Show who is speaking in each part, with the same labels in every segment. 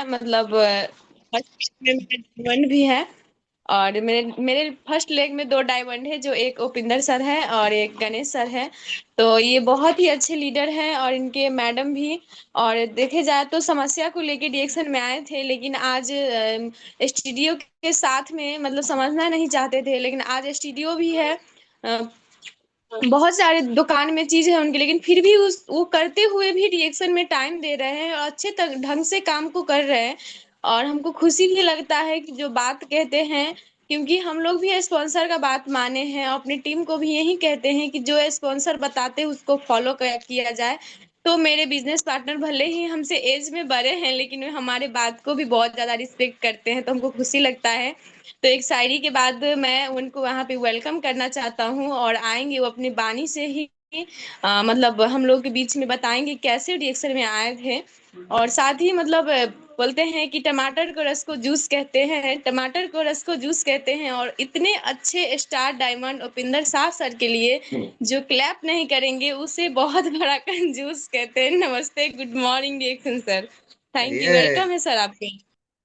Speaker 1: मतलब फर्स्ट में मेरा डायमंड भी है। और मेरे मेरे फर्स्ट लेग में दो डायमंड है, जो एक उपिंदर सर है और एक गणेश सर है। तो ये बहुत ही अच्छे लीडर हैं, और इनके मैडम भी। और देखे जाए तो समस्या को लेके डिएक्शन में आए थे, लेकिन आज स्टूडियो के साथ में मतलब समझना नहीं चाहते थे, लेकिन आज स्टूडियो भी है। बहुत सारे दुकान में चीज है उनके, लेकिन फिर भी उस वो करते हुए भी रिएक्शन में टाइम दे रहे हैं और अच्छे ढंग से काम को कर रहे हैं। और हमको खुशी भी लगता है कि जो बात कहते हैं, क्योंकि हम लोग भी स्पॉन्सर का बात माने हैं और अपनी टीम को भी यही कहते हैं कि जो स्पॉन्सर बताते हैं उसको फॉलो किया जाए। तो मेरे बिजनेस पार्टनर भले ही हमसे एज में बड़े हैं, लेकिन वे हमारे बात को भी बहुत ज्यादा रिस्पेक्ट करते हैं, तो हमको खुशी लगता है। तो एक शायरी के बाद मैं उनको वहां पे वेलकम करना चाहता हूँ, और आएंगे वो अपनी बानी से ही मतलब हम लोग के बीच में बताएंगे कैसे रिएक्शन में आए थे। और साथ ही मतलब बोलते हैं कि टमाटर को रस को जूस कहते हैं, टमाटर को रस को जूस कहते हैं। और इतने अच्छे star diamond Upinder Shah sir के लिए जो क्लैप नहीं करेंगे उसे बहुत बड़ा कंजूस कहते हैं। नमस्ते, good morning reaction sir. Thank you,
Speaker 2: ये
Speaker 1: वेलकम है सर आपके।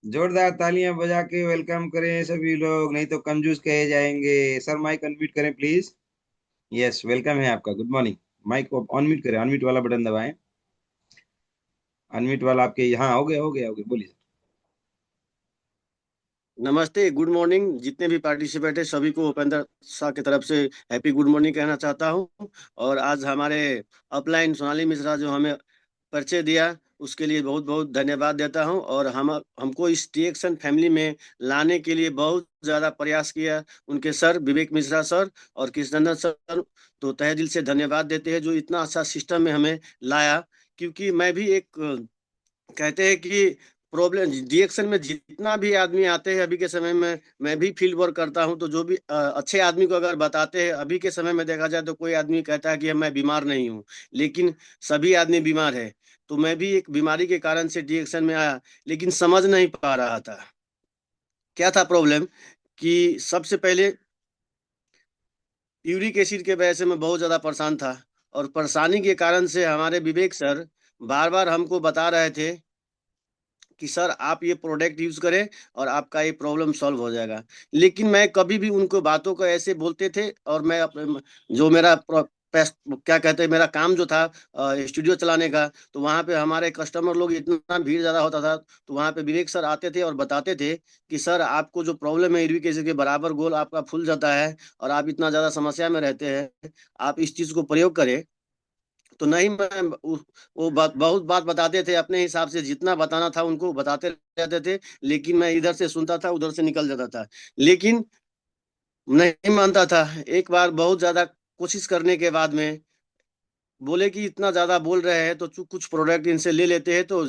Speaker 2: जोरदार तालियां बजा के वेलकम करें सभी लोग, नहीं तो कंजूस कहे जाएंगे। सर माइक अनम्यूट करें प्लीज। यस, वेलकम है आपका। Good morning. माइक को अनम्यूट करें, अनम्यूट वाला बटन दबाएं। अनम्यूट वाला आपके यहाँ हो गया बोलिए।
Speaker 3: नमस्ते, गुड मॉर्निंग। जितने भी पार्टिसिपेट है सभी को उपेंद्र शाह की तरफ से हैप्पी गुड मॉर्निंग कहना चाहता हूं। और आज हमारे अपलाइन सोनाली मिश्रा जो हमें परिचय दिया, उसके लिए बहुत बहुत धन्यवाद देता हूं। और हम हमको इस टीएक्सन फैमिली में लाने के लिए बहुत ज़्यादा प्रयास किया उनके सर विवेक मिश्रा सर और कृष्णनंदन सर। तो तहे दिल से धन्यवाद देते हैं जो इतना अच्छा सिस्टम में हमें लाया। क्योंकि मैं भी एक कहते हैं कि प्रॉब्लम रिएक्शन में जितना भी आदमी आते हैं अभी के समय में, मैं भी फील्ड वर्क करता हूं, तो जो भी अच्छे आदमी को अगर बताते हैं, अभी के समय में देखा जाए तो कोई आदमी कहता है कि मैं बीमार नहीं हूं, लेकिन सभी आदमी बीमार है। तो मैं भी एक बीमारी के कारण से रिएक्शन में आया, लेकिन समझ नहीं पा रहा था क्या था प्रॉब्लम। कि सबसे पहले यूरिक एसिड के वजह से मैं बहुत ज्यादा परेशान था। और परेशानी के कारण से हमारे विवेक सर बार बार हमको बता रहे थे कि सर आप ये प्रोडक्ट यूज करें और आपका ये प्रॉब्लम सॉल्व हो जाएगा। लेकिन मैं कभी भी उनको बातों को ऐसे बोलते थे, और मैं जो मेरा क्या कहते हैं, मेरा काम जो था स्टूडियो चलाने का, तो वहाँ पे हमारे कस्टमर लोग इतना भीड़ ज्यादा होता था, तो वहाँ पे विवेक सर आते थे और बताते थे कि सर आपको जो प्रॉब्लम है यूरिक एसिड के बराबर गोल आपका फूल जाता है और आप इतना ज्यादा समस्या में रहते हैं, आप इस चीज को प्रयोग करें। तो नहीं, मैं वो बहुत बात बताते थे, अपने हिसाब से जितना बताना था उनको बताते रहते थे। लेकिन मैं इधर से सुनता था, उधर से निकल जाता था, लेकिन नहीं मानता था। एक बार बहुत ज्यादा कोशिश करने के बाद में बोले कि इतना ज्यादा बोल रहे हैं तो कुछ प्रोडक्ट इनसे ले लेते हैं तो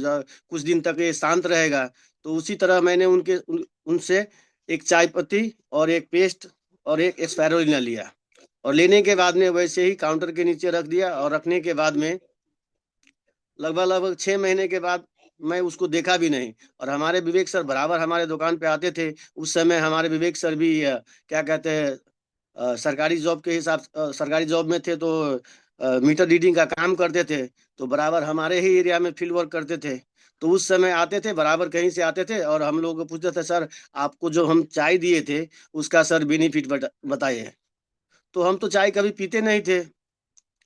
Speaker 3: कुछ दिन तक ये शांत रहेगा। तो उसी तरह मैंने उनसे एक चाय पत्ती और एक पेस्ट और एक एक्सपैरोलिना लिया। और लेने के बाद में वैसे ही काउंटर के नीचे रख दिया, और रखने के बाद में लगभग लगभग 6 महीने के बाद मैं उसको देखा भी नहीं। और हमारे विवेक सर बराबर हमारे दुकान पे आते थे। उस समय हमारे विवेक सर भी क्या कहते हैं, सरकारी जॉब के हिसाब सरकारी जॉब में थे, तो मीटर रीडिंग का काम करते थे। तो बराबर हमारे ही एरिया में फील्ड वर्क करते थे। तो उस समय आते थे, बराबर कहीं से आते थे, और हम लोग को पूछते थे सर आपको जो हम चाय दिए थे उसका सर बेनिफिट बताइए। तो हम तो चाय कभी पीते नहीं थे।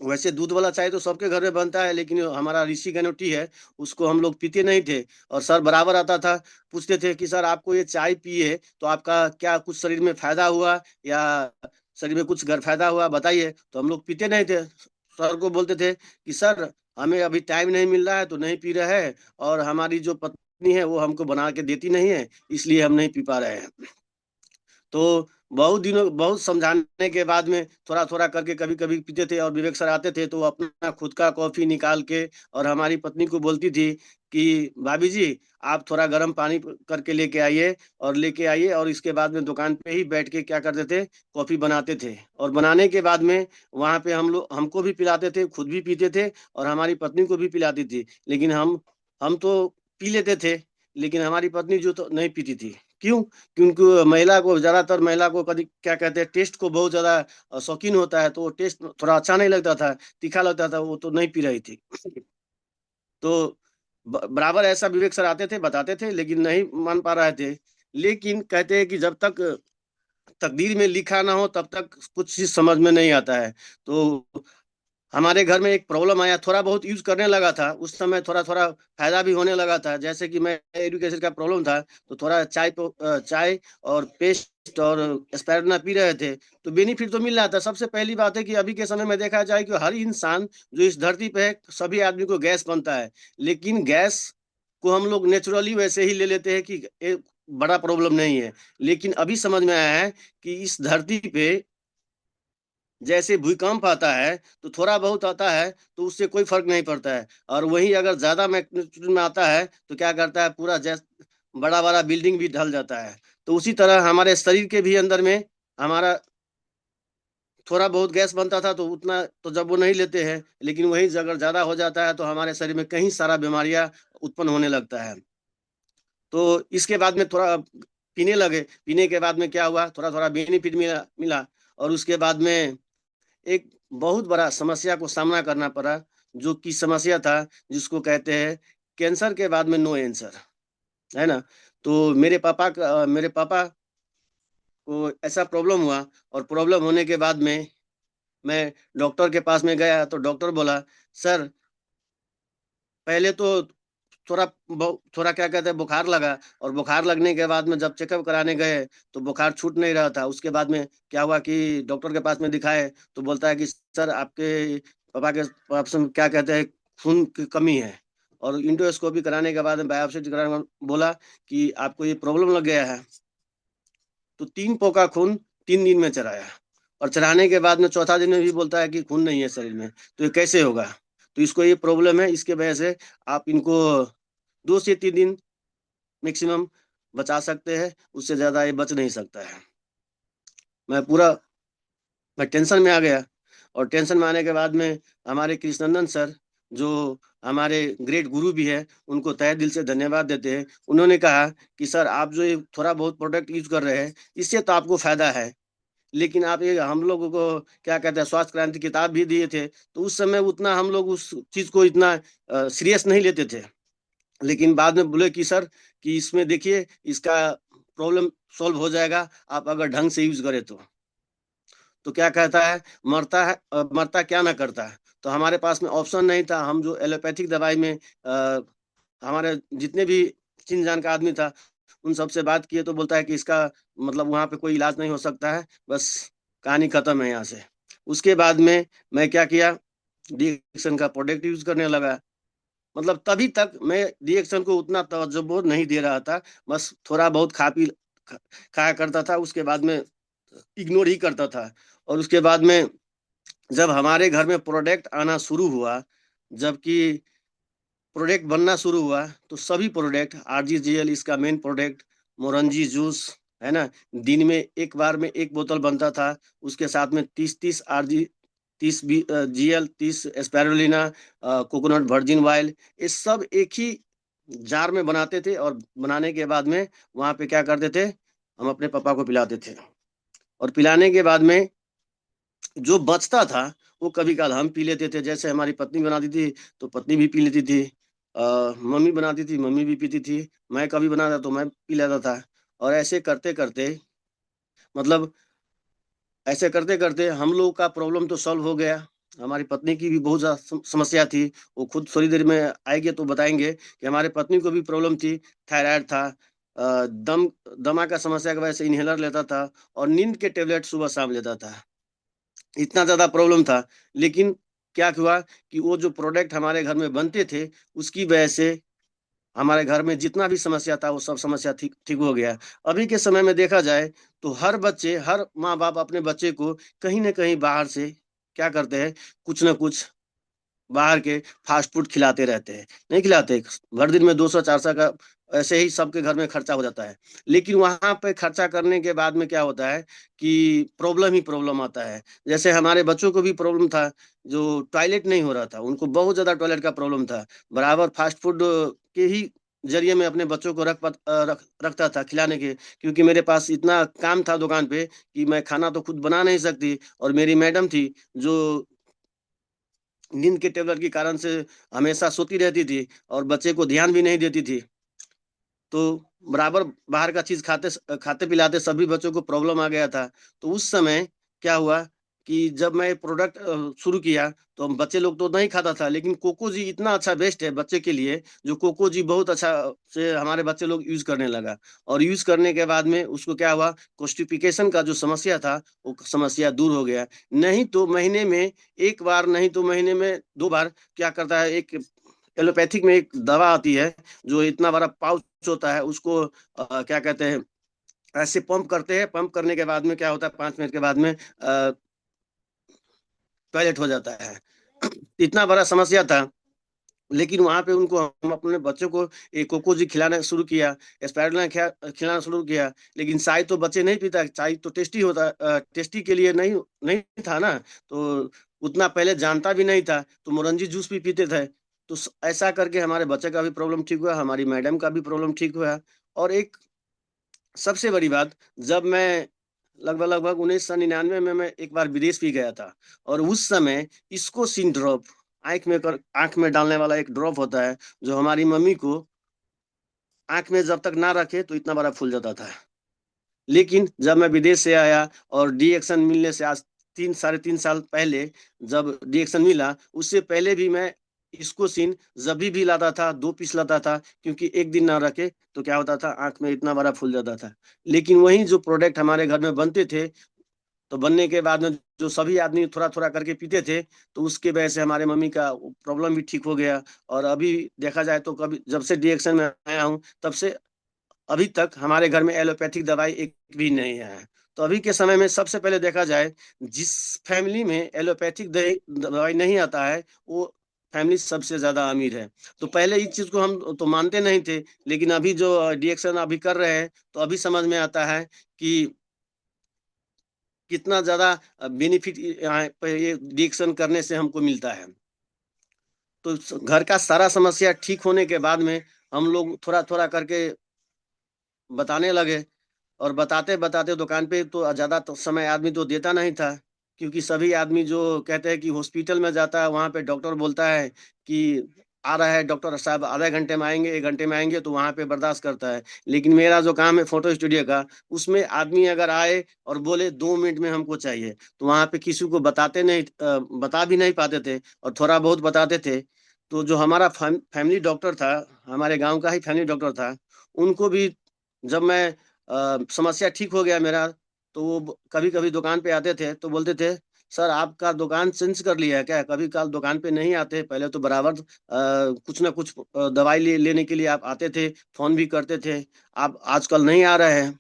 Speaker 3: वैसे दूध वाला चाय तो सबके घर में बनता है, लेकिन हमारा ऋषि गनोटी है, उसको हम लोग पीते नहीं थे। और सर बराबर आता था, पूछते थे कि सर आपको ये चाय पिए तो आपका क्या कुछ शरीर में फायदा हुआ या शरीर में कुछ फायदा हुआ बताइए। तो हम लोग पीते नहीं थे। सर को बोलते थे कि सर हमें अभी टाइम नहीं मिल रहा है तो नहीं पी रहे हैं, और हमारी जो पत्नी है वो हमको बना के देती नहीं है, इसलिए हम नहीं पी पा रहे हैं। तो बहुत दिनों बहुत समझाने के बाद में थोड़ा थोड़ा करके कभी कभी पीते थे। और विवेक सर आते थे तो वो अपना खुद का कॉफी निकाल के और हमारी पत्नी को बोलती थी कि भाभी जी आप थोड़ा गर्म पानी करके लेके आइए, और लेके आइए। और इसके बाद में दुकान पे ही बैठ के क्या करते थे, कॉफी बनाते थे। और बनाने के बाद में वहाँ पे हम लोग हमको भी पिलाते थे, खुद भी पीते थे, और हमारी पत्नी को भी पिलाती थी। लेकिन हम तो पी लेते थे, लेकिन हमारी पत्नी जो तो नहीं पीती थी। क्यों? क्योंकि महिला को, ज्यादातर महिला को कभी क्या कहते हैं, टेस्ट को बहुत ज्यादा शौकीन होता है, तो वो टेस्ट थोड़ा अच्छा नहीं लगता था, तीखा लगता था, वो तो नहीं पी रही थी। तो बराबर ऐसा विवेक सर आते थे, बताते थे, लेकिन नहीं मान पा रहे थे। लेकिन कहते हैं कि जब तक तकदीर में लिखा ना हो तब तक कुछ चीज समझ में नहीं आता है। तो हमारे घर में एक प्रॉब्लम आया, थोड़ा बहुत यूज करने लगा था उस समय, थोड़ा थोड़ा फायदा भी होने लगा था। जैसे कि मैं एडुकेशन का प्रॉब्लम था, तो थोड़ा चाय और पेस्ट और एस्पाइरिना पी रहे थे, तो बेनिफिट तो मिल रहा था। सबसे पहली बात है कि अभी के समय में देखा जाए कि हर इंसान जो इस धरती पे है, सभी आदमी को गैस बनता है, लेकिन गैस को हम लोग नेचुरली वैसे ही ले लेते हैं कि एक बड़ा प्रॉब्लम नहीं है। लेकिन अभी समझ में आया है कि इस धरती पे जैसे भूकंप आता है तो थोड़ा बहुत आता है तो उससे कोई फर्क नहीं पड़ता है, और वही अगर ज्यादा मैग्नीट्यूड में आता है तो क्या करता है, पूरा बड़ा बड़ा बिल्डिंग भी ढल जाता है। तो उसी तरह हमारे शरीर के भी अंदर में हमारा थोड़ा बहुत गैस बनता था, तो उतना तो जब वो नहीं लेते हैं, लेकिन वही अगर ज्यादा हो जाता है तो हमारे शरीर में कई सारा बीमारियां उत्पन्न होने लगता है। तो इसके बाद में थोड़ा पीने लगे, पीने के बाद में क्या हुआ, थोड़ा थोड़ा बेनिफिट मिला मिला। और उसके बाद में एक बहुत बड़ा समस्या को सामना करना पड़ा, जो कि समस्या था जिसको कहते हैं कैंसर के बाद में नो आंसर, है ना। तो मेरे पापा को ऐसा प्रॉब्लम हुआ, और प्रॉब्लम होने के बाद में मैं डॉक्टर के पास में गया, तो डॉक्टर बोला, सर पहले तो थोड़ा क्या कहते हैं बुखार लगा, और बुखार लगने के बाद में जब चेकअप कराने गए तो बुखार छूट नहीं रहा था। उसके बाद में क्या हुआ कि डॉक्टर के पास में दिखाए, तो बोलता है कि सर आपके पापा के पास में क्या कहते हैं खून की कमी है। और इंडोस्कोपी कराने के बाद में बायोप्सी कराने के बोला कि आपको ये प्रॉब्लम लग गया है। तो 3 पोका खून 3 दिन में चढ़ाया, और चढ़ाने के बाद में चौथा दिन में भी बोलता है कि खून नहीं है शरीर में, तो ये कैसे होगा। तो इसको ये प्रॉब्लम है, इसके वजह से आप इनको 2 से 3 दिन मैक्सिमम बचा सकते हैं, उससे ज्यादा ये बच नहीं सकता है। मैं टेंशन में आ गया, और टेंशन में आने के बाद में हमारे कृष्णनंदन सर, जो हमारे ग्रेट गुरु भी है, उनको तहे दिल से धन्यवाद देते हैं। उन्होंने कहा कि सर आप जो ये थोड़ा बहुत प्रोडक्ट यूज कर रहे हैं इससे तो आपको फायदा है, लेकिन आप ये हम लोगों को क्या कहते हैं स्वास्थ्य क्रांति किताब भी दिए थे, तो उस समय उतना हम लोग उस चीज को इतना सीरियस नहीं लेते थे। लेकिन बाद में बोले कि सर कि इसमें देखिए इसका प्रॉब्लम सॉल्व हो जाएगा आप अगर ढंग से यूज करें तो क्या कहता है, मरता क्या ना करता है। तो हमारे पास में ऑप्शन नहीं था, हम जो एलोपैथिक दवाई में हमारे जितने भी चिन जान का आदमी था उन सबसे बात किए, तो बोलता है कि इसका मतलब वहां पे कोई इलाज नहीं हो सकता है, बस कहानी खत्म है यहाँ से। उसके बाद में मैं क्या किया, डीएक्शन का प्रोडक्ट यूज करने लगा। मतलब तभी तक मैं डीएक्शन को उतना तवज्जो नहीं दे रहा था, बस थोड़ा बहुत खाया करता था, उसके बाद में इग्नोर ही करता था। और उसके बाद में जब हमारे घर में प्रोडक्ट आना शुरू हुआ, जबकि प्रोडक्ट बनना शुरू हुआ, तो सभी प्रोडक्ट आरजीजीएल इसका मेन प्रोडक्ट, मोरंजी जूस, है ना, दिन में एक बार में एक बोतल बनता था। उसके साथ में 30-30 आरजी 30 जीएल 30 एस्पैरुलिना कोकोनट वर्जिन ऑयल, ये सब एक ही जार में बनाते थे, और बनाने के बाद में वहां पे क्या करते थे, हम अपने पापा को पिलाते थे। और पिलाने के बाद में जो बचता था वो कभी कभार हम पी लेते थे, जैसे हमारी पत्नी बनाती थी तो पत्नी भी पी लेती थी, मम्मी बनाती थी मम्मी भी पीती थी, मैं कभी बनाता तो मैं पी लेता था। और ऐसे करते करते मतलब ऐसे करते करते हम लोगों का प्रॉब्लम तो सॉल्व हो गया। हमारी पत्नी की भी बहुत ज्यादा समस्या थी, वो खुद थोड़ी देर में आएंगे तो बताएंगे कि हमारे पत्नी को भी प्रॉब्लम थी, थायराइड था, दमा का समस्या की वजह से इनहेलर लेता था, और नींद के टेबलेट सुबह शाम लेता था, इतना ज्यादा प्रॉब्लम था। लेकिन क्या हुआ कि वो जो प्रोडक्ट हमारे घर में बनते थे उसकी वजह से हमारे घर में जितना भी समस्या था वो सब समस्या ठीक ठीक हो गया। अभी के समय में देखा जाए तो हर माँ बाप अपने बच्चे को कहीं ना कहीं बाहर से क्या करते हैं, कुछ ना कुछ बाहर के फास्ट फूड खिलाते रहते हैं, नहीं खिलाते, भर दिन में 200-400 का ऐसे ही सबके घर में खर्चा हो जाता है। लेकिन वहां पे खर्चा करने के बाद में क्या होता है कि प्रॉब्लम ही प्रॉब्लम आता है। जैसे हमारे बच्चों को भी प्रॉब्लम था, जो टॉयलेट नहीं हो रहा था, उनको बहुत ज्यादा टॉयलेट का प्रॉब्लम था, बराबर फास्ट फूड के ही जरिए में अपने बच्चों को रखता था खिलाने के, क्योंकि मेरे पास इतना काम था दुकान पे कि मैं खाना तो खुद बना नहीं सकती, और मेरी मैडम थी जो नींद के टेबलेट के कारण से हमेशा सोती रहती थी और बच्चे को ध्यान भी नहीं देती थी। तो बराबर बाहर का चीज खाते खाते पिलाते सभी बच्चों को प्रॉब्लम आ गया था। तो उस समय क्या हुआ कि जब मैं प्रोडक्ट शुरू किया तो हम बच्चे लोग तो नहीं खाता था, लेकिन कोको जी इतना अच्छा बेस्ट है बच्चे के लिए, जो कोको जी बहुत अच्छा से हमारे बच्चे लोग यूज करने लगा। और यूज करने के बाद में उसको क्या हुआ, कॉन्स्टिपेशन का जो समस्या था वो समस्या दूर हो गया। नहीं तो महीने में एक बार, नहीं तो महीने में 2 बार क्या करता है, एक एलोपैथिक में एक दवा आती है जो इतना बड़ा पाउच होता है, उसको क्या कहते हैं, ऐसे पंप करते हैं। पंप करने के बाद में क्या होता है, 5 मिनट के बाद में टॉयलेट हो जाता है। इतना बड़ा समस्या था, लेकिन वहां पे उनको हम अपने बच्चों को एक कोको जी खिलाना शुरू किया, स्पाइरुलिना खिलाना शुरू किया। लेकिन चाय तो बच्चे नहीं पीता, चाय तो टेस्टी होता, टेस्टी के लिए नहीं नहीं था ना, तो उतना पहले जानता भी नहीं था, तो मोरंजी जूस भी पीते थे। तो ऐसा करके हमारे बच्चे का भी प्रॉब्लम ठीक हुआ, हमारी मैडम का भी प्रॉब्लम ठीक हुआ। और एक सबसे बड़ी बात, जब मैं लगभग 1999 में मैं एक बार विदेश भी गया था, और उस समय इसको सिन ड्रॉप, आंख में डालने वाला एक ड्रॉप होता है, जो हमारी मम्मी को आंख में जब तक ना रखे तो इतना बड़ा फूल जाता था। लेकिन जब मैं विदेश से आया और डी एक्शन मिलने से आज 3 साढ़े 3 साल पहले, जब डी एक्शन मिला उससे पहले भी मैं इसको सीन जब भी लाता था, 2 पीस लाता था, क्योंकि एक दिन ना रखे तो क्या होता था, आंख में इतना बड़ा फूल जाता था। लेकिन वही जो प्रोडक्ट हमारे घर में बनते थे, तो बनने के बाद में जो सभी आदमी थोड़ा थोड़ा करके पीते थे, तो उसके वजह से हमारे मम्मी का प्रॉब्लम भी ठीक हो गया। और अभी देखा जाए तो कभी जब से डी एक्शन में आया हूँ तब से अभी तक हमारे घर में एलोपैथिक दवाई एक भी नहीं है। तो अभी के समय में सबसे पहले देखा जाए, जिस फैमिली में एलोपैथिक दवाई नहीं आता है, वो फैमिली सबसे ज्यादा अमीर है। तो पहले इस चीज को हम तो मानते नहीं थे, लेकिन अभी जो डिएक्शन अभी कर रहे हैं तो अभी समझ में आता है कि कितना ज्यादा बेनिफिट यहाँ पे ये डिएक्शन करने से हमको मिलता है। तो घर का सारा समस्या ठीक होने के बाद में हम लोग थोड़ा थोड़ा करके बताने लगे। और बताते बताते दुकान पे तो ज्यादा तो समय आदमी तो देता नहीं था, क्योंकि सभी आदमी जो कहते हैं कि हॉस्पिटल में जाता है, वहां पे डॉक्टर बोलता है कि आ रहा है डॉक्टर साहब, आधे घंटे में आएंगे, 1 घंटे में आएंगे, तो वहां पे बर्दाश्त करता है। लेकिन मेरा जो काम है फोटो स्टूडियो का, उसमें आदमी अगर आए और बोले 2 मिनट में हमको चाहिए, तो वहां पे किसी को बताते नहीं, बता भी नहीं पाते थे, और थोड़ा बहुत बताते थे। तो जो हमारा फैमिली डॉक्टर था, हमारे गाँव का ही फैमिली डॉक्टर था, उनको भी जब मैं समस्या ठीक हो गया मेरा, तो वो कभी कभी दुकान पे आते थे तो बोलते थे, सर आपका दुकान चेंज कर लिया है क्या, कभी कल दुकान पे नहीं आते, पहले तो बराबर कुछ ना कुछ दवाई लेने के लिए आप आते थे, फोन भी करते थे, आप आजकल नहीं आ रहे हैं।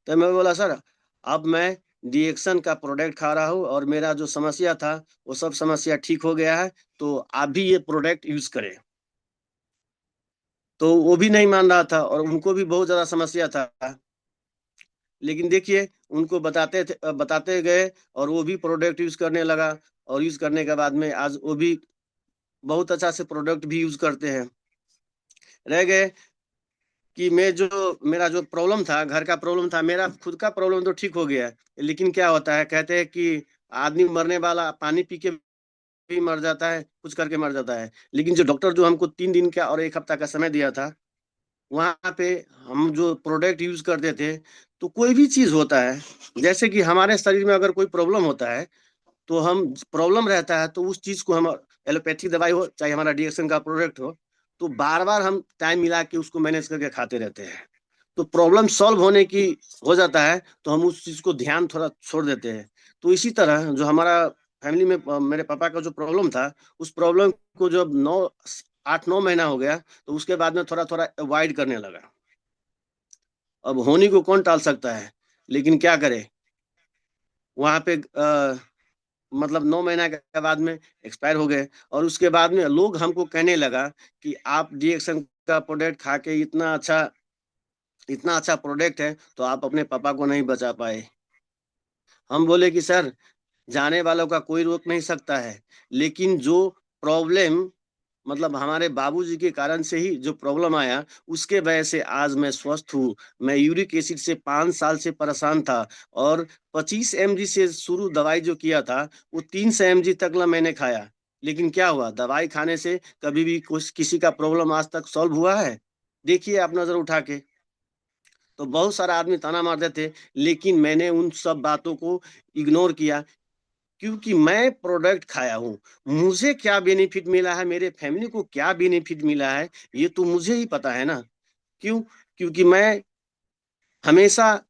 Speaker 3: तो मैं बोला, सर अब मैं डिएक्शन का प्रोडक्ट खा रहा हूँ और मेरा जो समस्या था वो सब समस्या ठीक हो गया है, तो आप भी ये प्रोडक्ट यूज करें। तो वो भी नहीं मान रहा था और उनको भी बहुत ज्यादा समस्या था। लेकिन देखिए, उनको बताते गए और वो भी प्रोडक्ट यूज करने लगा, और यूज करने के बाद में आज वो भी बहुत अच्छा से प्रोडक्ट भी यूज करते हैं। रह गए कि मेरा जो प्रॉब्लम था, घर का प्रॉब्लम था, मेरा खुद का प्रॉब्लम तो ठीक हो गया है। लेकिन क्या होता है, कहते हैं कि आदमी मरने वाला पानी पी के भी मर जाता है, कुछ करके मर जाता है। लेकिन जो डॉक्टर जो हमको 3 दिन का और 1 हफ्ता का समय दिया था, वहां पे हम जो प्रोडक्ट यूज करते थे, तो कोई भी चीज होता है, जैसे कि हमारे शरीर में अगर कोई प्रॉब्लम होता है, तो हम प्रॉब्लम रहता है तो उस चीज को हम, एलोपैथिक दवाई हो चाहे हमारा डिएक्शन का प्रोडक्ट हो, तो बार बार हम टाइम मिला के उसको मैनेज करके खाते रहते हैं। तो प्रॉब्लम सॉल्व होने की हो जाता है, तो हम उस चीज को ध्यान थोड़ा छोड़ देते हैं। तो इसी तरह जो हमारा फैमिली में मेरे पापा का जो प्रॉब्लम था, उस प्रॉब्लम को जब 8 9 महीना हो गया, तो उसके बाद में थोड़ा थोड़ा अवॉइड करने लगा। अब होनी को कौन टाल सकता है, लेकिन क्या करे, वहां पे मतलब 9 महीना के बाद में एक्सपायर हो गए। और उसके बाद में लोग हमको कहने लगा कि आप डिएक्शन का प्रोडक्ट खा के इतना अच्छा प्रोडक्ट है, तो आप अपने पापा को नहीं बचा पाए। हम बोले कि सर, जाने वालों का कोई रोक नहीं सकता है, लेकिन जो प्रॉब्लम, मतलब हमारे बाबूजी के कारण से ही जो प्रॉब्लम आया, उसके वजह से आज मैं स्वस्थ हूँ। मैं यूरिक एसिड से 5 साल से परेशान था, और 25 mg से शुरू दवाई जो किया था, वो 300 mg तक ला मैंने खाया। लेकिन क्या हुआ, दवाई खाने से कभी भी कुछ किसी का प्रॉब्लम आज तक सॉल्व हुआ है? देखिए आप नजर उठा के। तो बहुत सारा आदमी ताना मारते थे, लेकिन मैंने उन सब बातों को इग्नोर किया, क्योंकि मैं प्रोडक्ट खाया हूँ। मुझे क्या बेनिफिट मिला है, मेरे फैमिली को क्या बेनिफिट मिला है, ये तो मुझे ही पता है ना। क्यों? क्योंकि मैं हमेशा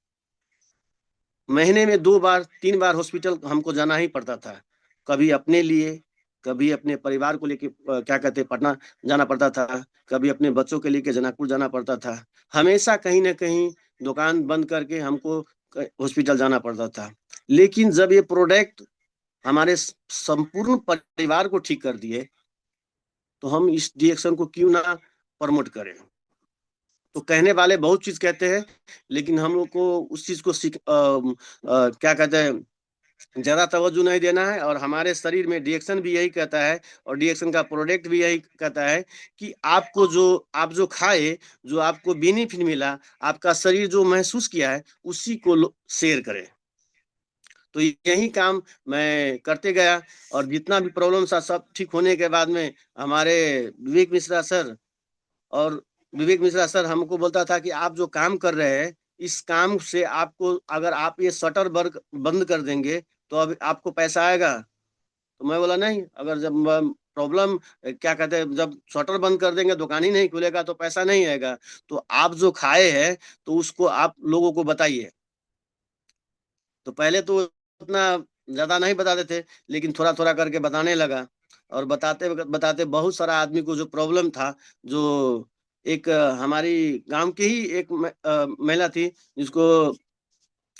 Speaker 3: महीने में 2 बार 3 बार हॉस्पिटल हमको जाना ही पड़ता था। कभी अपने लिए, कभी अपने परिवार को लेके क्या कहते हैं, पटना जाना पड़ता था, कभी अपने बच्चों के लेके जनकपुर जाना पड़ता था। हमेशा कहीं ना कहीं दुकान बंद करके हमको हॉस्पिटल जाना पड़ता था। लेकिन जब ये प्रोडक्ट हमारे संपूर्ण परिवार को ठीक कर दिए, तो हम इस रिएक्शन को क्यों ना प्रमोट करें। तो कहने वाले बहुत चीज कहते हैं, लेकिन हम लोग को उस चीज को क्या कहते हैं, ज्यादा तवज्जो नहीं देना है। और हमारे शरीर में रिएक्शन भी यही कहता है, और रिएक्शन का प्रोडक्ट भी यही कहता है कि आपको जो आप जो खाए, जो आपको बेनिफिट मिला, आपका शरीर जो महसूस किया है, उसी को शेयर करें। तो यही काम मैं करते गया, और जितना भी प्रॉब्लम था सब ठीक होने के बाद में हमारे विवेक मिश्रा सर, और विवेक मिश्रा सर हमको बोलता था कि आप जो काम कर रहे हैं, इस काम से आपको, अगर आप ये शटर वर्क बंद कर देंगे तो अब आपको पैसा आएगा। तो मैं बोला नहीं, अगर जब प्रॉब्लम क्या कहते हैं, जब शटर बंद कर देंगे, दुकान ही नहीं खुलेगा, तो पैसा नहीं आएगा। तो आप जो खाए हैं, तो उसको आप लोगों को बताइए। तो पहले तो उतना ज्यादा नहीं बताते थे, लेकिन थोड़ा थोड़ा करके बताने लगा। और बताते बताते बहुत सारा आदमी को जो प्रॉब्लम था, जो एक हमारी गांव की ही एक महिला थी, जिसको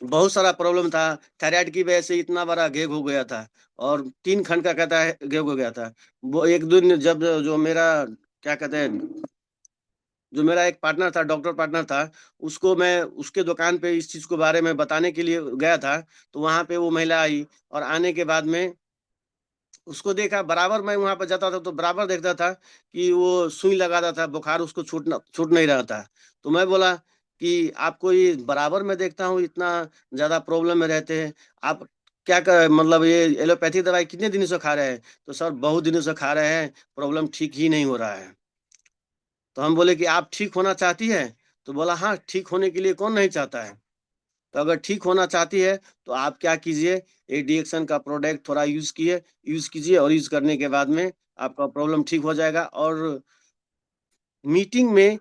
Speaker 3: बहुत सारा प्रॉब्लम था, थायराइड की वजह से इतना बड़ा घेग हो गया था, और 3 खंड का कहता है घेग हो गया था। वो एक दिन जब जो मेरा क्या कहते हैं, जो मेरा एक पार्टनर था, डॉक्टर पार्टनर था, उसको मैं उसके दुकान पे इस चीज के बारे में बताने के लिए गया था। तो वहां पे वो महिला आई, और आने के बाद में उसको देखा, बराबर मैं वहां पर जाता था तो बराबर देखता था कि वो सुई लगाता था, बुखार उसको छूट नहीं रहा था। तो मैं बोला कि आपको ये बराबर मैं देखता हूँ इतना ज्यादा प्रॉब्लम में रहते हैं, आप क्या कर, मतलब ये एलोपैथी दवाई कितने दिनों से खा रहे हैं? तो सर बहुत दिनों से खा रहे हैं, प्रॉब्लम ठीक ही नहीं हो रहा है। तो हम बोले कि आप ठीक होना चाहती है? तो बोला हाँ, ठीक होने के लिए कौन नहीं चाहता है। तो अगर ठीक होना चाहती है, तो आप क्या कीजिए, एडीएक्शन का प्रोडक्ट थोड़ा यूज कीजिए, और यूज करने के बाद में आपका प्रॉब्लम ठीक हो जाएगा। और मीटिंग में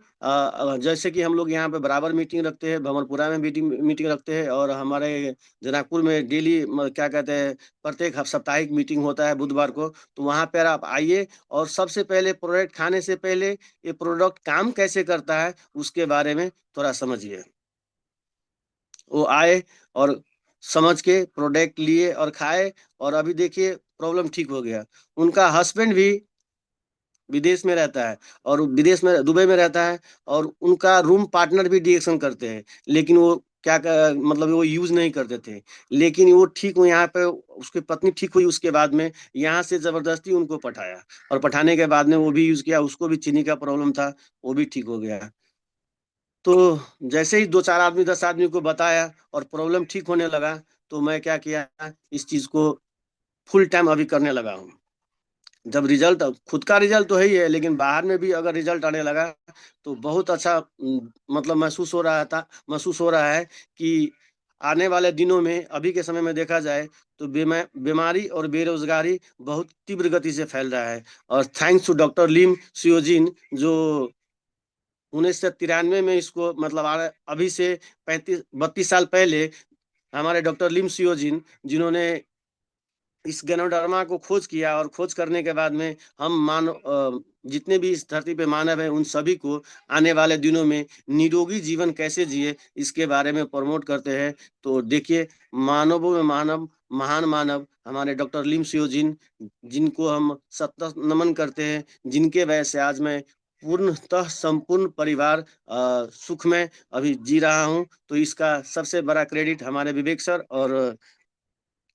Speaker 3: जैसे कि हम लोग यहाँ पे बराबर मीटिंग रखते हैं, भंवरपुरा में मीटिंग मीटिंग रखते हैं, और हमारे जनकपुर में डेली क्या कहते हैं, प्रत्येक साप्ताहिक मीटिंग होता है बुधवार को। तो वहाँ पर आप आइए, और सबसे पहले प्रोडक्ट खाने से पहले ये प्रोडक्ट काम कैसे करता है उसके बारे में थोड़ा समझिए। वो आए और समझ के प्रोडक्ट लिए और खाए, और अभी देखिए प्रॉब्लम ठीक हो गया। उनका हस्बैंड भी विदेश में रहता है, और विदेश में दुबई में रहता है, और उनका रूम पार्टनर भी डिएक्शन करते हैं, लेकिन वो मतलब वो यूज नहीं करते थे। लेकिन वो ठीक हुए यहाँ पे, उसकी पत्नी ठीक हुई, उसके बाद में यहाँ से जबरदस्ती उनको पठाया, और पठाने के बाद में वो भी यूज किया, उसको भी चीनी का प्रॉब्लम था, वो भी ठीक हो गया। तो जैसे ही 2 4 आदमी 10 आदमी को बताया और प्रॉब्लम ठीक होने लगा, तो मैं क्या किया, इस चीज को फुल टाइम अभी करने लगा हूँ। जब रिजल्ट, खुद का रिजल्ट तो है ही है, लेकिन बाहर में भी अगर रिजल्ट आने लगा, तो बहुत अच्छा मतलब महसूस हो रहा है कि आने वाले दिनों में, अभी के समय में देखा जाए, तो बीमारी और बेरोजगारी बहुत तीव्र गति से फैल रहा है। और थैंक्स टू डॉक्टर लिम सियोजिन, जो 1993 में इसको, मतलब अभी से 35 32 साल पहले हमारे डॉक्टर लिम सियोजिन, जिन्होंने इस गैनोडर्मा को खोज किया, और खोज करने के बाद में हम जितने भी इस धरती पे मानव हैं, उन सभी को आने वाले दिनों में निरोगी जीवन कैसे जिए, इसके बारे में प्रमोट करते हैं। तो देखिए, मानवों में मानव, महान मानव हमारे डॉक्टर लिम सियोजिन, जिनको हम सतत नमन करते हैं, जिनके वजह से आज मैं पूर्णतः संपूर्ण परिवार सुख में अभी जी रहा हूँ। तो इसका सबसे बड़ा क्रेडिट हमारे विवेक सर और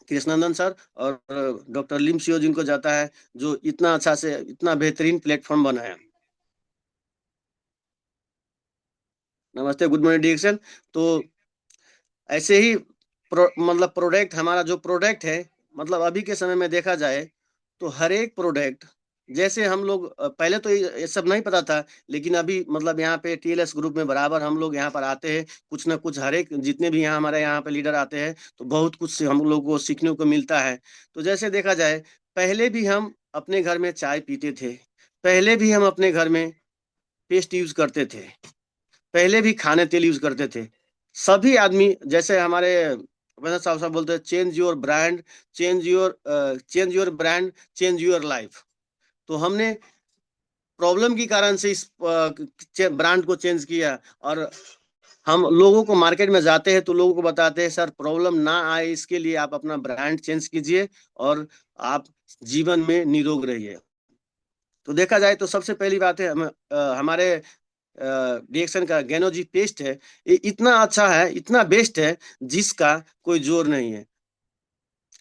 Speaker 3: कृष्णनंदन सर और डॉक्टर लिम सियो जिनको जाता है, जो इतना अच्छा से इतना बेहतरीन प्लेटफॉर्म बनाया। नमस्ते, गुड मॉर्निंग डिएक्शन। तो ऐसे ही मतलब प्रोडक्ट, हमारा जो प्रोडक्ट है, मतलब अभी के समय में देखा जाए, तो हर एक प्रोडक्ट, जैसे हम लोग पहले तो ये सब नहीं पता था, लेकिन अभी मतलब यहाँ पे टीएलएस ग्रुप में बराबर हम लोग यहाँ पर आते हैं, कुछ ना कुछ हर एक जितने भी यहाँ हमारे यहाँ पे लीडर आते हैं तो बहुत कुछ हम लोग को सीखने को मिलता है। तो जैसे देखा जाए, पहले भी हम अपने घर में चाय पीते थे, पहले भी हम अपने घर में पेस्ट यूज करते थे, पहले भी खाने तेल यूज करते थे। सभी आदमी जैसे हमारे वैसे साहब बोलते हैं, change your brand, change your brand, change your life. तो हमने प्रॉब्लम के कारण से इस ब्रांड को चेंज किया, और हम लोगों को मार्केट में जाते हैं तो लोगों को बताते हैं सर प्रॉब्लम ना आए इसके लिए आप अपना ब्रांड चेंज कीजिए और आप जीवन में निरोग रहिए। तो देखा जाए तो सबसे पहली बात है, हमारे रिएक्शन का गैनोजी पेस्ट है, ये इतना अच्छा है, इतना बेस्ट है, जिसका कोई जोर नहीं है।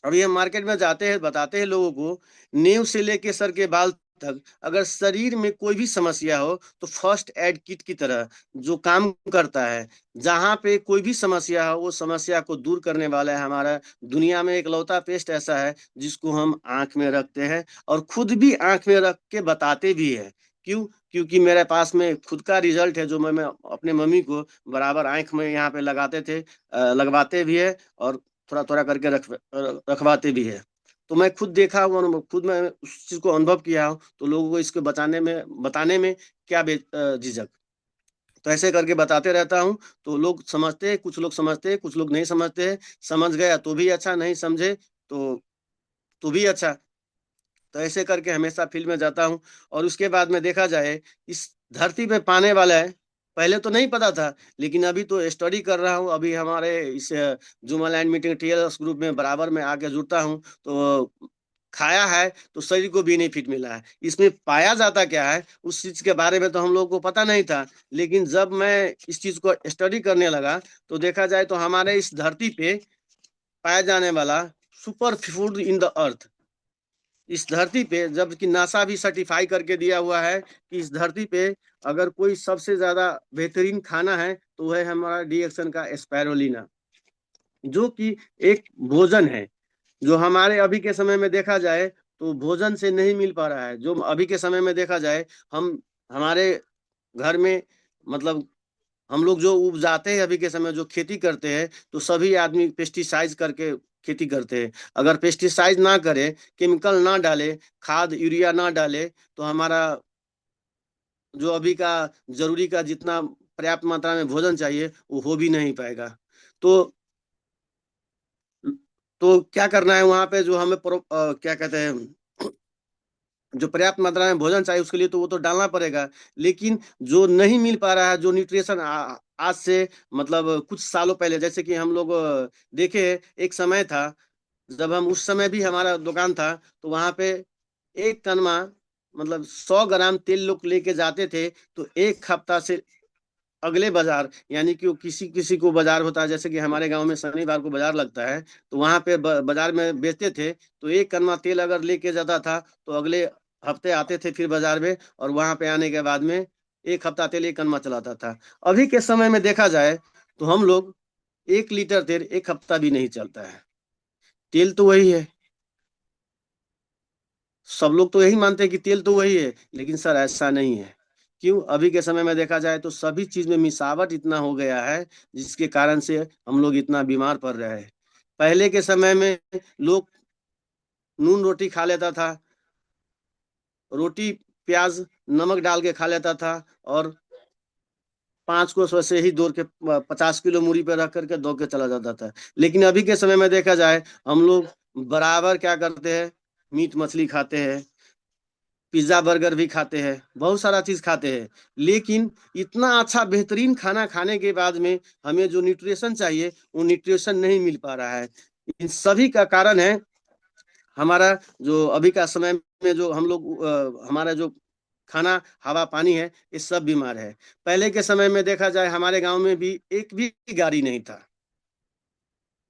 Speaker 3: अभी हम मार्केट में जाते हैं, बताते हैं लोगों को, नींव से लेके सर के बाल तक, अगर शरीर में कोई भी समस्या हो तो फर्स्ट एड किट की तरह जो काम करता है, जहां पे कोई भी समस्या हो वो समस्या को दूर करने वाला है हमारा दुनिया में इकलौता पेस्ट ऐसा है जिसको हम आंख में रखते हैं और खुद भी आंख में रख के बताते भी है। क्यों? क्योंकि मेरे पास में खुद का रिजल्ट है, जो मैं अपने मम्मी को बराबर आंख में यहाँ पे लगाते थे, लगवाते भी है और थोड़ा थोड़ा करके रखवाते भी है। तो मैं खुद देखा हुआ, खुद मैं उस चीज को अनुभव किया हूँ, तो लोगों को इसको बताने में क्या झिझक। तो ऐसे करके बताते रहता हूँ, तो लोग समझते हैं, कुछ लोग समझते हैं, कुछ लोग नहीं समझते हैं। समझ गया तो भी अच्छा, नहीं समझे तो भी अच्छा। तो ऐसे करके हमेशा फील्ड में जाता हूँ। और उसके बाद में देखा जाए, इस धरती पे पाने वाला है, पहले तो नहीं पता था, लेकिन अभी तो स्टडी कर रहा हूँ। अभी हमारे इस जुमालैंड मीटिंग टीएलएस ग्रुप में बराबर में आके जुड़ता हूँ, तो खाया है तो शरीर को बेनिफिट मिला है। इसमें पाया जाता क्या है उस चीज के बारे में तो हम लोग को पता नहीं था, लेकिन जब मैं इस चीज को स्टडी करने लगा तो देखा जाए तो हमारे इस धरती पे पाया जाने वाला super food in the earth, इस धरती पे, जबकि नासा भी सर्टिफाई करके दिया हुआ है कि इस धरती पे अगर कोई सबसे ज्यादा बेहतरीन खाना है तो वह है हमारा डीएक्सन का स्पायरोलिना, जो कि एक भोजन है जो हमारे अभी के समय में देखा जाए तो भोजन से नहीं मिल पा रहा है। जो अभी के समय में देखा जाए, हम हमारे घर में मतलब हम लोग जो उपजाते हैं, अभी के समय जो खेती करते हैं, तो सभी आदमी पेस्टिसाइड करके खेती करते हैं। अगर पेस्टिसाइड ना करे, केमिकल ना डाले, खाद यूरिया ना डाले, तो हमारा जो अभी का जरूरी का जितना पर्याप्त मात्रा में भोजन चाहिए वो हो भी नहीं पाएगा। तो क्या करना है वहां पे, जो हमें क्या कहते हैं, जो पर्याप्त मात्रा में भोजन चाहिए उसके लिए तो वो तो डालना पड़ेगा। लेकिन जो नहीं मिल पा रहा है, जो न्यूट्रिशन आज से मतलब कुछ सालों पहले, जैसे कि हम लोग देखे, एक समय था जब हम, उस समय भी हमारा दुकान था, तो वहां पे एक कनमा मतलब 100 ग्राम तेल लोग लेके जाते थे, तो एक हफ्ता से अगले बाजार, यानी कि वो किसी किसी को बाजार होता है, जैसे कि हमारे गांव में शनिवार को बाजार लगता है, तो वहां पे बाजार में बेचते थे, तो एक कनमा तेल अगर लेके जाता था तो अगले हफ्ते आते थे फिर बाजार में, और वहां पे आने के बाद में एक हफ्ता तेल एक कनमा चलाता था। अभी के समय में देखा जाए तो हम लोग 1 लीटर तेल एक हफ्ता भी नहीं चलता है। तेल तो वही है, सब लोग तो यही मानते हैं कि तेल तो वही है, लेकिन सर ऐसा नहीं है। क्यों? अभी के समय में देखा जाए तो सभी चीज में मिसावट इतना हो गया है, जिसके कारण से हम लोग इतना बीमार पड़ रहे हैं। पहले के समय में लोग नून रोटी खा लेता था, रोटी प्याज नमक डाल के खा लेता था, और 5 को वैसे ही दौड़ के 50 किलो मूरी पे रख करके दौड़ के चला जाता था। लेकिन अभी के समय में देखा जाए, हम लोग बराबर क्या करते हैं, मीट मछली खाते हैं, पिज्जा बर्गर भी खाते हैं, बहुत सारा चीज खाते हैं, लेकिन इतना अच्छा बेहतरीन खाना खाने के बाद में हमें जो न्यूट्रिशन चाहिए वो न्यूट्रिशन नहीं मिल पा रहा है। इन सभी का कारण है हमारा जो अभी का समय में जो हम लोग हमारा जो खाना हवा पानी है, ये सब बीमार है। पहले के समय में देखा जाए हमारे गांव में भी एक भी गाड़ी नहीं था,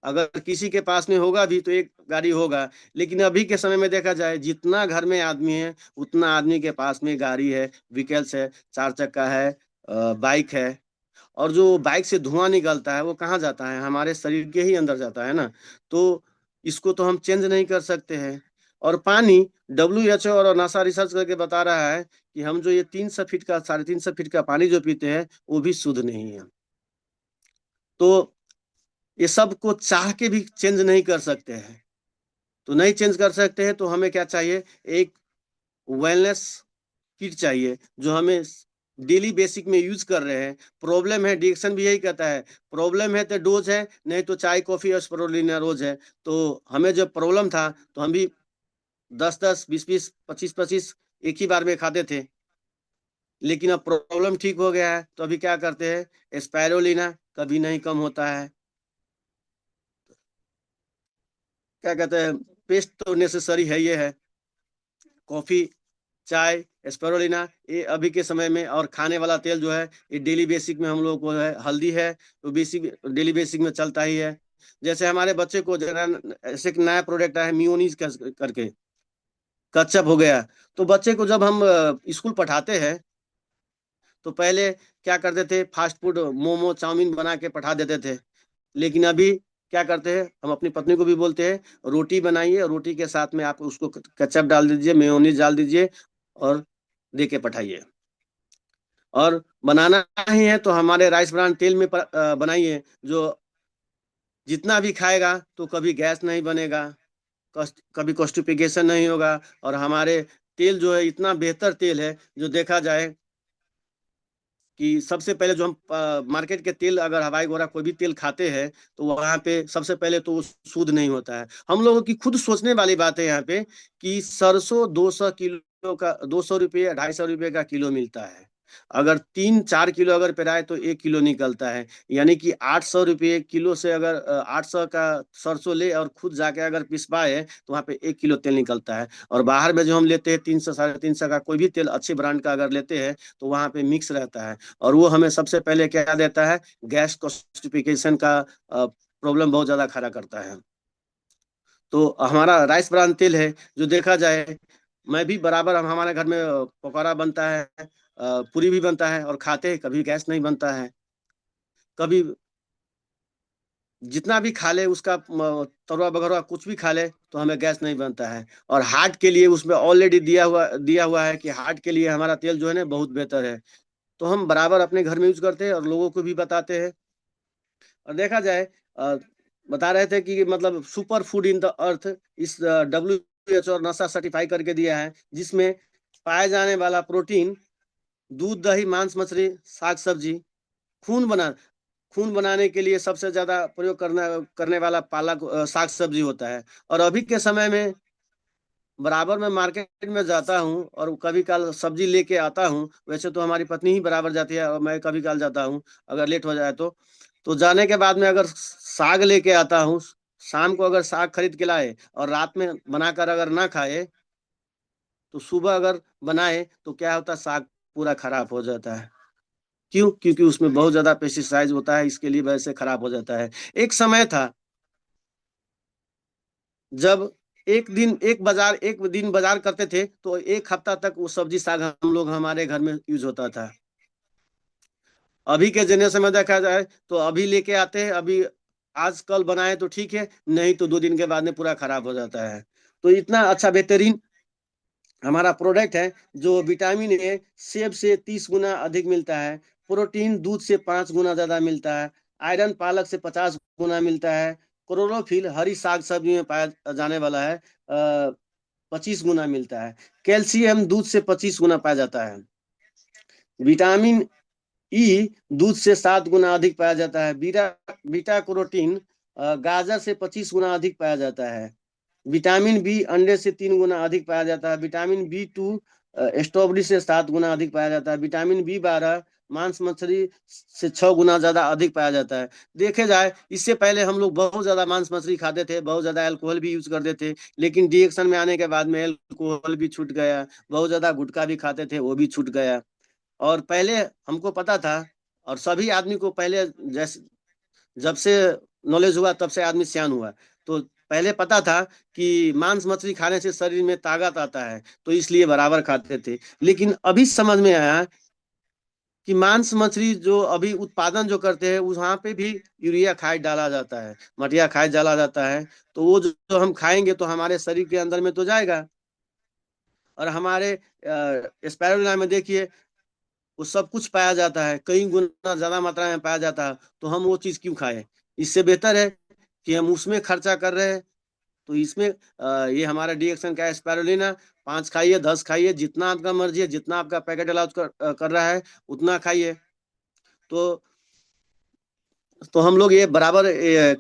Speaker 3: अगर किसी के पास में होगा भी तो एक गाड़ी होगा। लेकिन अभी के समय में देखा जाए, जितना घर में आदमी है उतना आदमी के पास में गाड़ी है, व्हीकल्स है, 4 चक्का है, बाइक है। और जो बाइक से धुआं निकलता है वो कहाँ जाता है? हमारे शरीर के ही अंदर जाता है ना। तो इसको तो हम चेंज नहीं कर सकते हैं। और पानी, WHO और नासा रिसर्च करके बता रहा है कि हम जो ये 300 फीट का 350 फीट का पानी जो पीते हैं वो भी शुद्ध नहीं है। तो ये सब को चाह के भी चेंज नहीं कर सकते हैं। तो नहीं चेंज कर सकते हैं तो हमें क्या चाहिए, एक वेलनेस किट चाहिए जो हमें डेली बेसिक में यूज कर रहे हैं। प्रॉब्लम है, डिएक्शन भी यही कहता है, प्रॉब्लम है तो डोज है, नहीं तो चाय कॉफी और स्पिरुलिना रोज है। तो हमें जब प्रॉब्लम था तो हम भी 10-10, 20-20, 25-25 एक ही बार में खाते थे। लेकिन अब प्रॉब्लम ठीक हो गया है तो अभी क्या करते हैं, स्पायरोलिना कभी नहीं कम होता है। क्या कहते हैं, पेस्ट तो नेसेसरी है, ये है कॉफी, चाय, स्पिरुलिना, ये अभी के समय में। और खाने वाला तेल जो है ये डेली बेसिक में हम लोग को है, हल्दी है तो बेसिक डेली बेसिक में चलता ही है। जैसे हमारे बच्चे को जरा ऐसे एक नया प्रोडक्ट आया है मियोनीज करके, कच्चप हो गया। तो बच्चे को जब हम स्कूल पढ़ाते हैं तो पहले क्या करते थे, फास्ट फूड मोमो चाउमीन बना के पढ़ा देते थे। लेकिन अभी क्या करते हैं, हम अपनी पत्नी को भी बोलते हैं रोटी बनाइए और रोटी के साथ में आप उसको केचप डाल दीजिए, मेयोनीज डाल दीजिए और दे के पठाइए। और बनाना ही है तो हमारे राइस ब्रान तेल में बनाइए, जो जितना भी खाएगा तो कभी गैस नहीं बनेगा, कभी कॉन्स्टिपेशन नहीं होगा। और हमारे तेल जो है इतना बेहतर तेल है, जो देखा जाए कि सबसे पहले जो हम मार्केट के तेल, अगर हवाई घोड़ा कोई भी तेल खाते हैं तो वहां पे सबसे पहले तो वो शुद्ध नहीं होता है। हम लोगों की खुद सोचने वाली बात है यहाँ पे कि सरसों 200 किलो का, 200 रुपये 250 रुपये का किलो मिलता है। अगर 3-4 किलो अगर पेराए तो 1 किलो निकलता है। यानी कि 800 रुपये किलो से अगर 800 का सरसों ले और खुद जाके अगर पिसवाए तो वहाँ पे 1 किलो तेल निकलता है। और बाहर में जो हम लेते हैं 300 350 का कोई भी तेल अच्छे ब्रांड का अगर लेते हैं तो वहाँ पे मिक्स रहता है। और वो हमें सबसे पहले क्या देता है, गैस कॉन्स्टिपेशन का प्रॉब्लम बहुत ज्यादा खड़ा करता है। तो हमारा राइस ब्रान तेल है, जो देखा जाए मैं भी बराबर, हम हमारे घर में पकौड़ा बनता है, पूरी भी बनता है और खाते हैं, कभी गैस नहीं बनता है। कभी जितना भी खा ले उसका तरुआ बघरुआ कुछ भी खा ले तो हमें गैस नहीं बनता है। और हार्ट के लिए उसमें ऑलरेडी दिया हुआ है कि हार्ट के लिए हमारा तेल जो है ना बहुत बेहतर है। तो हम बराबर अपने घर में यूज करते हैं और लोगों को भी बताते हैं। और देखा जाए बता रहे थे कि मतलब super food in the earth, इस WHO और नासा सर्टिफाई करके दिया है, जिसमें पाए जाने वाला प्रोटीन दूध, दही, मांस, मछली, साग सब्जी, खून बना खून बनाने के लिए सबसे ज्यादा प्रयोग करने वाला पालक साग सब्जी होता है। और अभी के समय में बराबर मैं मार्केट में जाता हूँ और कभी काल सब्जी लेके आता हूँ। वैसे तो हमारी पत्नी ही बराबर जाती है और मैं कभी काल जाता हूँ अगर लेट हो जाए तो जाने के बाद में अगर साग लेके आता हूँ, शाम को अगर साग खरीद के लाए और रात में बनाकर अगर ना खाए तो सुबह अगर बनाए तो क्या होता है, साग पूरा खराब हो जाता है। क्यों? क्योंकि उसमें बहुत ज्यादा पेस्टिसाइड होता है, इसके लिए वजह से खराब हो जाता है। एक समय था जब एक दिन बाजार करते थे तो एक हफ्ता तक वो सब्जी साग हम लोग हमारे घर में यूज होता था। अभी के जनरेशन में देखा जाए तो अभी लेके आते हैं, अभी आज कल बनाए तो ठीक है, नहीं तो 2 दिन के बाद में पूरा खराब हो जाता है। तो इतना अच्छा बेहतरीन हमारा प्रोडक्ट है, जो विटामिन ए सेब से 30 गुना अधिक मिलता है, प्रोटीन दूध से 5 गुना ज्यादा मिलता है, आयरन पालक से 50 गुना मिलता है, क्लोरोफिल हरी साग सब्जी में पाया जाने वाला है 25 गुना मिलता है, कैल्शियम दूध से 25 गुना पाया जाता है, विटामिन ई दूध से 7 गुना अधिक पाया जाता है, बीटा कैरोटीन गाजर से 25 गुना अधिक पाया जाता है, विटामिन बी अंडे से 3 गुना अधिक पाया जाता है, विटामिन B2 स्ट्रॉबेरी से 7 गुना अधिक पाया जाता है, विटामिन B12 मांस मछली से 6 गुना ज्यादा अधिक पाया जाता है। देखे जाए इससे पहले हम लोग बहुत ज्यादा मांस मछली खाते थे, बहुत ज्यादा अल्कोहल भी यूज करते थे, लेकिन डिएक्शन में आने के बाद में अल्कोहल भी छूट गया, बहुत ज्यादा गुटखा भी खाते थे वो भी छूट गया। और पहले हमको पता था, और सभी आदमी को पहले, जैसे जब से नॉलेज हुआ तब से आदमी सियान हुआ, तो पहले पता था कि मांस मछली खाने से शरीर में ताकत आता है तो इसलिए बराबर खाते थे। लेकिन अभी समझ में आया कि मांस मछली जो अभी उत्पादन जो करते हैं वहां पे भी यूरिया खाद डाला जाता है, मटिया खाद डाला जाता है। तो वो जो हम खाएंगे तो हमारे शरीर के अंदर में तो जाएगा। और हमारे स्पाइरुलिना में देखिए वो सब कुछ पाया जाता है, कई गुना ज्यादा मात्रा में पाया जाता है। तो हम वो चीज क्यों खाएं? इससे बेहतर है कि हम उसमें खर्चा कर रहे हैं। तो इसमें ये हमारा डीएक्सन का स्पाइरुलिना 5 खाइए, 10 खाइए, जितना आपका मर्जी है, जितना आपका पैकेट अलाउड कर रहा है उतना खाइए। तो हम लोग ये बराबर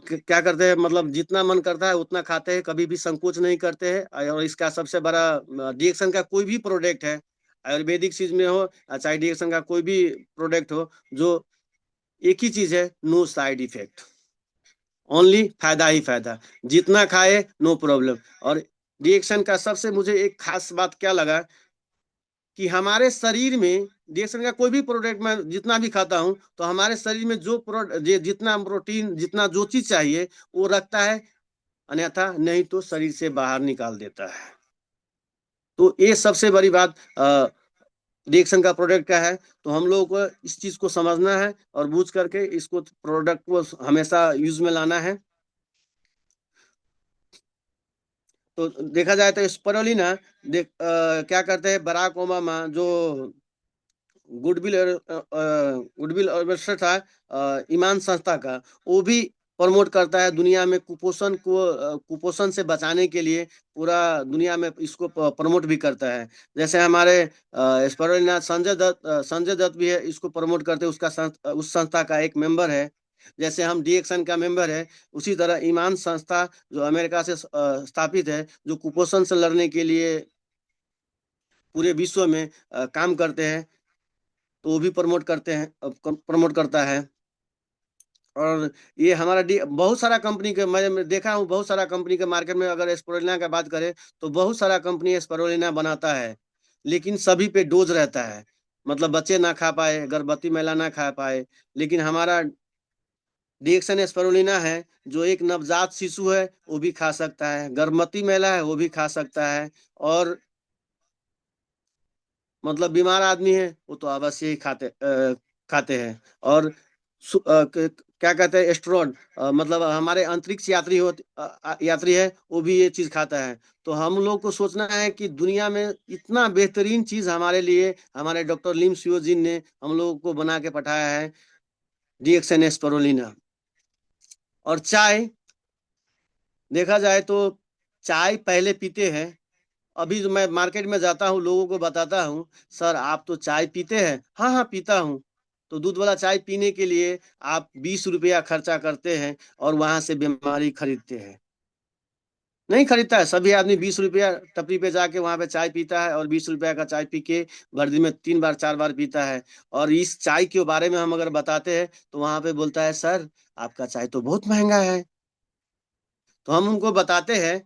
Speaker 3: क्या करते हैं, मतलब जितना मन करता है उतना खाते हैं, कभी भी संकोच नहीं करते हैं। और इसका सबसे बड़ा डीएक्सन का कोई भी प्रोडक्ट है, आयुर्वेदिक चीज में हो चाहे डीएक्सन का कोई भी प्रोडक्ट हो, जो एक ही चीज है, नो साइड इफेक्ट, ओनली फायदा ही फायदा, जितना खाए नो प्रॉब्लम। और डीएक्सन का सबसे मुझे एक खास बात क्या लगा कि हमारे शरीर में डीएक्सन का कोई भी प्रोडक्ट मैं जितना भी खाता हूं तो हमारे शरीर में जो जितना प्रोटीन, जितना जो चीज चाहिए वो रखता है, अन्यथा नहीं तो शरीर से बाहर निकाल देता है। तो ये सबसे बड़ी बात डीएक्सन का प्रोडक्ट का है। तो हम लोगों को इस चीज को समझना है और बूझ करके इसको प्रोडक्ट को हमेशा यूज में लाना है। तो देखा जाए तो स्पाइरुलिना क्या करते हैं, बराक ओबामा जो गुडविल गुडविल एम्बेसडर था ईमान संस्था का, वो भी प्रमोट करता है दुनिया में कुपोषण को, कुपोषण से बचाने के लिए पूरा दुनिया में इसको प्रमोट भी करता है। जैसे हमारे स्पाइरुलिना संजय दत्त भी है, इसको प्रमोट करते हैं, उस संस्था का एक मेंबर है। जैसे हम डीएक्सन का मेंबर है, उसी तरह ईमान संस्था जो अमेरिका से स्थापित है, जो कुपोषण से लड़ने के लिए पूरे विश्व में काम करते हैं, तो वो भी प्रमोट करते हैं, प्रमोट करता है। और ये हमारा बहुत सारा कंपनी के मैं देखा हूँ, बहुत सारा कंपनी के मार्केट में अगर स्पाइरुलिना का बात करें तो बहुत सारा कंपनी स्पाइरुलिना बनाता है, लेकिन सभी पे डोज रहता है। मतलब बच्चे ना खा पाए, गर्भवती महिला ना खा पाए। लेकिन हमारा डीएक्सन स्पाइरुलिना है जो एक नवजात शिशु है वो भी खा सकता है, गर्भवती महिला है वो भी खा सकता है, और मतलब बीमार आदमी है वो तो अवश्य ही खाते हैं। और क्या कहते हैं, एस्ट्रोनॉट, मतलब हमारे अंतरिक्ष यात्री है वो भी ये चीज खाता है। तो हम लोग को सोचना है कि दुनिया में इतना बेहतरीन चीज हमारे लिए हमारे डॉक्टर लिम सियोजिन ने हम लोगों को बना के पठाया है, डीएक्सन स्पाइरुलिना। और चाय, देखा जाए तो चाय पहले पीते हैं। अभी जो मैं मार्केट में जाता हूँ लोगों को बताता हूँ, सर आप तो चाय पीते हैं? हाँ हाँ पीता हूँ। तो दूध वाला चाय पीने के लिए आप 20 रुपया खर्चा करते हैं और वहां से बीमारी खरीदते हैं? नहीं खरीदता है। सभी आदमी 20 रुपया टपरी पे जाके वहां पे चाय पीता है, और 20 रुपया का चाय पी के भर दिन में 3 बार 4 बार पीता है। और इस चाय के बारे में हम अगर बताते हैं तो वहां पे बोलता है, सर आपका चाय तो बहुत महंगा है। तो हम उनको बताते हैं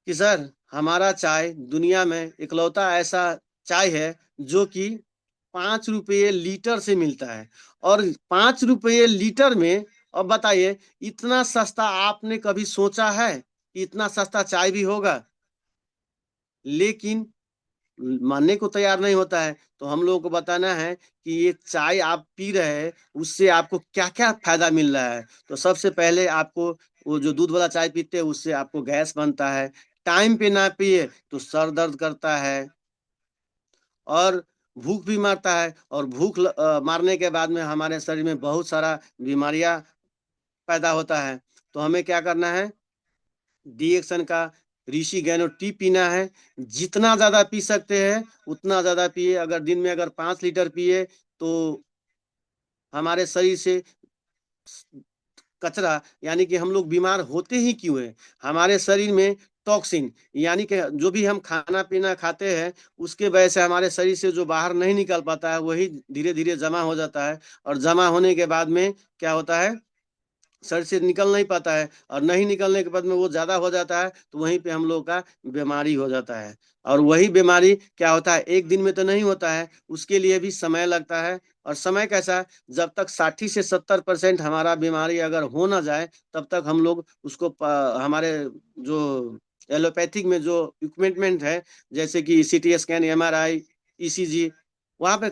Speaker 3: कि सर हमारा चाय दुनिया में इकलौता ऐसा चाय है जो कि 5 रुपये लीटर से मिलता है। और 5 रुपये लीटर में, अब बताइए, इतना सस्ता आपने कभी सोचा है कि इतना सस्ता चाय भी होगा? लेकिन मानने को तैयार नहीं होता है। तो हम लोगों को बताना है कि ये चाय आप पी रहे हैं उससे आपको क्या क्या फायदा मिल रहा है। तो सबसे पहले आपको, वो जो दूध वाला चाय पीते हैं उससे आपको गैस बनता है, टाइम पे ना पिए तो सर दर्द करता है, और भूख भी मारता है। और भूख मारने के बाद में हमारे शरीर में बहुत सारा बीमारियां पैदा होता है। तो हमें क्या करना है, डीएक्सन का ऋषि गैनो टी पीना है। जितना ज्यादा पी सकते हैं उतना ज्यादा पिए। अगर दिन में अगर 5 लीटर पिए तो हमारे शरीर से कचरा, यानी कि हम लोग बीमार होते ही क्यों है, हमारे शरीर में टॉक्सिन, यानी कि जो भी हम खाना पीना खाते हैं उसके वजह से हमारे शरीर से जो बाहर नहीं निकल पाता है वही धीरे धीरे जमा हो जाता है। और जमा होने के बाद में क्या होता है, शरीर से निकल नहीं पाता है, और नहीं निकलने के बाद में वो ज्यादा हो जाता है, तो वहीं पे हम लोग का बीमारी हो जाता है। और वही बीमारी क्या होता है, एक दिन में तो नहीं होता है, उसके लिए भी समय लगता है। और समय कैसा, जब तक 60 से 70% हमारा बीमारी अगर हो ना जाए तब तक हम लोग उसको हमारे जो एलोपैथिक में जो इक्विपमेंट है, जैसे कि सीटी स्कैन, एमआरआई, ईसीजी, वहां पे